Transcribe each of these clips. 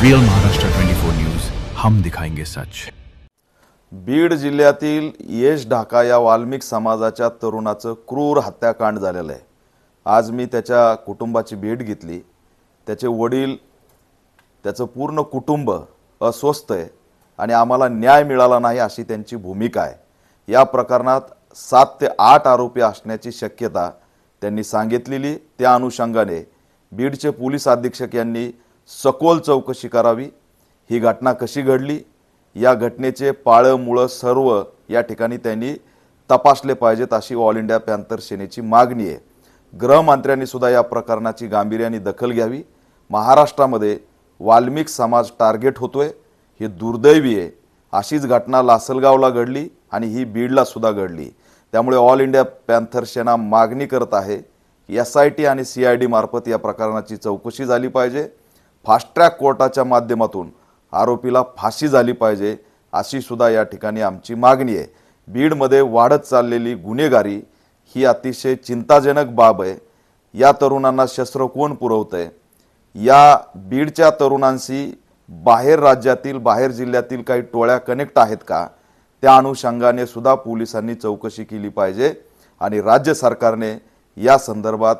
Real Maharashtra 24 news, हम दिखाएंगे सच। बीड जिल्ह्यातील येश ढाका या वाल्मिक समाजाच्या तरुणाचं क्रूर हत्याकांड झालेलं आहे। आज मी त्याच्या कुटुंबाची भेट घेतली। त्याचे वडील, त्याचं पूर्ण कुटुंब अस्वस्थ आहे आणि आम्हाला न्याय मिळाला नाही अशी त्यांची भूमिका आहे। या प्रकरणात 7 ते 8 आरोपी असण्याची शक्यता त्यांनी सांगितलेली। त्या अनुषंगाने बीडचे पोलीस अधीक्षक यांनी सखोल चौकशी करावी। ही घटना कशी घडली, या घटनेचे पाळमुळं सर्व या ठिकाणी त्यांनी तपासले पाहिजेत अशी ऑल इंडिया पॅंथर सेनेची मागणी आहे। गृहमंत्र्यांनी सुद्धा या प्रकरणाची गांभीर्याने दखल घ्यावी। महाराष्ट्रामध्ये वाल्मिक समाज टार्गेट होतोय, हे दुर्दैवी आहे। अशीच घटना लासलगावला घडली आणि ही बीडला सुद्धा घडली। त्यामुळे ऑल इंडिया पॅंथर सेना मागणी करत आहे की SIT आणि CID मार्फत या प्रकरणाची चौकशी झाली पाहिजे। फास्ट ट्रॅक कोर्टाच्या माध्यमातून आरोपीला फाशी झाली पाहिजे अशी सुद्धा या ठिकाणी आमची मागणी आहे। बीडमध्ये वाढत चाललेली गुन्हेगारी ही अतिशय चिंताजनक बाब आहे। या तरुणांना शस्त्र कोण पुरवतंय? या बीडच्या तरुणांशी बाहेर राज्यातील, बाहेर जिल्ह्यातील काही टोळ्या कनेक्ट आहेत का? त्या अनुषंगाने सुद्धा पोलिसांनी चौकशी केली पाहिजे आणि राज्य सरकारने या संदर्भात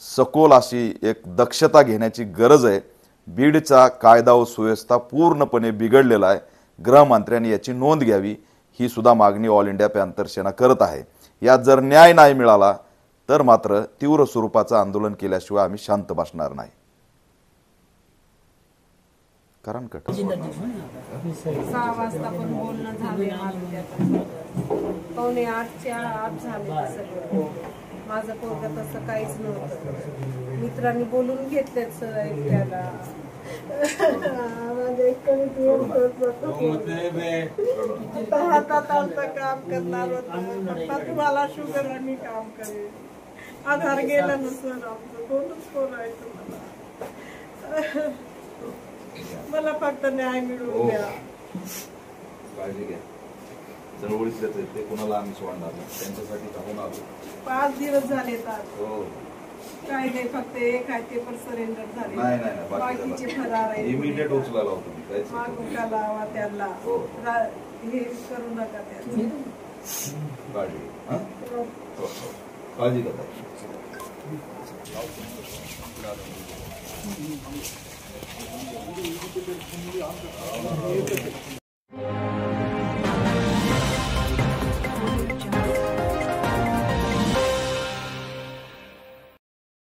सखोल अशी एक दक्षता घेण्याची गरज आहे। बीडचा कायदा व सुव्यवस्था पूर्णपणे बिघडलेला आहे। गृहमंत्र्यांनी याची नोंद घ्यावी, ही सुद्धा मागणी ऑल इंडिया पॅंथर सेना करत आहे। यात जर न्याय नाही मिळाला तर मात्र तीव्र स्वरूपाचं आंदोलन केल्याशिवाय आम्ही शांत बसणार नाही। कारण कट 6 वाजता पण बोलणं झाले, 7:45च्या आत झाले। माझं पोरगं तसं काहीच नव्हतं। मित्रांनी बोलून घेतलेत सर एकट्याला। हातात आमचं काम करणार होतं, तुम्हाला शुगर आणि काम करेल। आधार गेला ना सर, आमचं कोणच बोलायचं मला फक्त न्याय मिळवून द्या। काळजी घ्या, चळवळीतलेच आहेत ते, कोणाला आम्ही सोडणार नाही, त्यांच्यासाठी धावून आलो। 5 दिवस झाले तर काय नाही, फक्त एक आहे ते पण सरेंडर झाले। नाही बाकीचे फरार आहे। इमिडिएट उचलायला होतो मी, काहीच मागुका लावा त्यांना, हे करू नका त्यांचं। काळजी घ्या, काळजी घ्या।